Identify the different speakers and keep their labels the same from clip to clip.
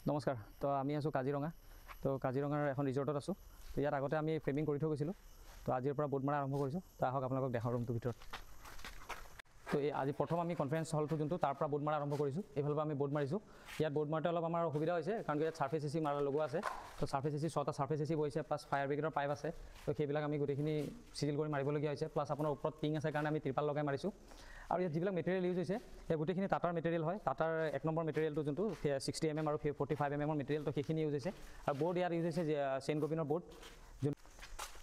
Speaker 1: নমস্কাৰ তো আমি আছোঁ কাজিৰঙা তো কাজিৰঙাৰ এখন ৰিজৰ্টত আছোঁ তো ইয়াত আগতে আমি ফ্ৰেমিং কৰি থৈ গৈছিলোঁ তো আজিৰ পৰা বোট মাৰা আৰম্ভ কৰিছোঁ তো আহক আপোনালোকক দেখাওঁ ৰুমটোৰ ভিতৰত তো আজি প্ৰথম আমি কনফাৰেঞ্চ হলটো যোনটো তাৰ পৰা বোট মাৰা আৰম্ভ কৰিছোঁ এইফালৰ পৰা আমি বোট মাৰিছোঁ ইয়াত বোট মাৰোঁতে অলপ আমাৰ অসুবিধা হৈছে কাৰণ ইয়াত ছাৰ্ফেচ এচি মাৰা লগোৱা আছে তো ছাৰ্ফেচ এচি 6টা ছাৰ্ফেচ এচি বহিছে প্লাছ ফায়াৰ ব্ৰিগেডৰ পাইপ আছে তো সেইবিলাক আমি গোটেইখিনি চিজিল কৰি মাৰিবলগীয়া হৈছে প্লাছ আপোনাৰ ওপৰত টিং আছে কাৰণে আমি ত্ৰিপাল লগাই মাৰিছোঁ আৰু ইয়াত যিবিলাক মেটেৰিয়েল ইউজ হৈছে সেই গোটেইখিনি টাটাৰ মেটেৰিয়েল হয় টাটাৰ 1 নম্বৰ মেটেৰিয়েলটো যোনটো 60 mm আৰু 45 mm মেটেৰিয়েল তো সেইখিনি ইউজ হৈছে আৰু বৰ্ড ইয়াত ইউজ হৈছে চেইন গবিনৰ বৰ্ড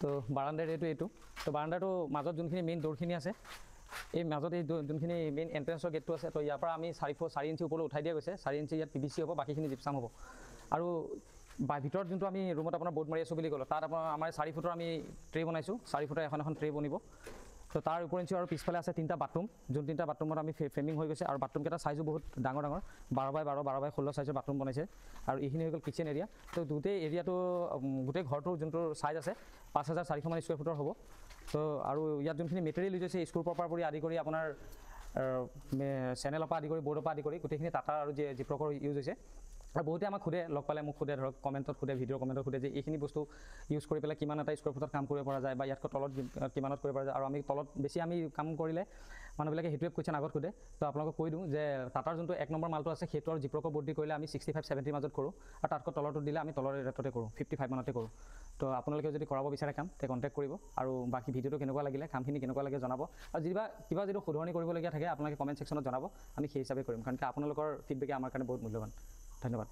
Speaker 1: তো বাৰাণ্ডাৰ এইটো তো বাৰাণ্ডাৰটো মাজত যোনখিনি মেইন ডোৰখিনি আছে এই মাজত এই যোনখিনি মেইন এণ্ট্ৰেঞ্চৰ গেটটো আছে তো ইয়াৰ পৰা আমি 4 ইঞ্চি ওপৰলৈ উঠাই দিয়া গৈছে 4 ইঞ্চি ইয়াত PVC হ'ব বাকীখিনি জিপছাম হ'ব আৰু ভিতৰত যোনটো আমি ৰুমত আপোনাৰ বোট মাৰি আছোঁ বুলি ক'লোঁ তাত আমাৰ 4 ফুটৰ আমি ট্ৰে বনাইছোঁ 4 ফুটৰ এখন ট্ৰে বনিব তো তাৰ উপৰিঞ্চি আৰু পিছফালে আছে 3টা বাথৰুম যোন 3টা বাথৰুমত আমি ফ্ৰেমিং হৈ গৈছে আৰু বাথৰুমকেইটা চাইজো বহুত ডাঙৰ 12x12 12x16 চাইজৰ বাথৰুম বনাইছে আৰু এইখিনি হৈ গ'ল কিচেন এৰিয়া তো গোটেই এৰিয়াটো গোটেই ঘৰটোৰ যোনটো চাইজ আছে 5400 মান স্কুৱেৰ ফুটৰ হ'ব তো আৰু ইয়াত যোনখিনি মেটেৰিয়েল ইউজ হৈছে স্ক্ৰু প্ৰপাৰ পৰা আদি কৰি আপোনাৰ চেনেলৰ পৰা আদি কৰি বৰ্ডৰ পৰা আদি কৰি গোটেইখিনি টাটা আৰু জিপ্ৰকৰ ইউজ হৈছে আৰু বহুতে আমাক সোধে লগ পালে মোক সোধে ধৰক কমেণ্টত সোধে ভিডিঅ' কমেণ্টত সোধে যে এইখিনি বস্তু ইউজ কৰি পেলাই কিমান এটা স্কুৱেৰ ফুটত কাম কৰিব পৰা যায় বা ইয়াতকৈ তলত কিমানত কৰিব পৰা যায় আৰু আমি তলত বেছি আমি কাম কৰিলে মানুহবিলাকে সেইটোৱে কুৱেশ্যন আগত সোধে তো আপোনালোকক কৈ দিওঁ যে টাটাৰ যোনটো 1 নম্বৰ মালটো আছে সেইটো আৰু জিপ্ৰকৰ বৰ্ড দি কৰিলে আমি 65-70 মাজত কৰোঁ আৰু তাতকৈ তলৰটো দিলে আমি তলৰ ৰেটতে কৰোঁ 55 মানতে কৰোঁ তো আপোনালোকে যদি কৰাব বিচাৰে কাম তে কণ্টেক্ট কৰিব আৰু বাকী ভিডিঅ'টো কেনেকুৱা লাগিলে কামখিনি কেনেকুৱা লাগে জনাব আৰু কিবা যদি শুধৰণি কৰিবলগীয়া থাকে আপোনালোকে কমেণ্ট ছেকশ্যনত জনাব আমি সেই হিচাপে কৰিম কাৰণ আপোনালোকৰ ফিডবেকে আমাৰ কাৰণে বহুত মূল্যৱান ধন্যবাদ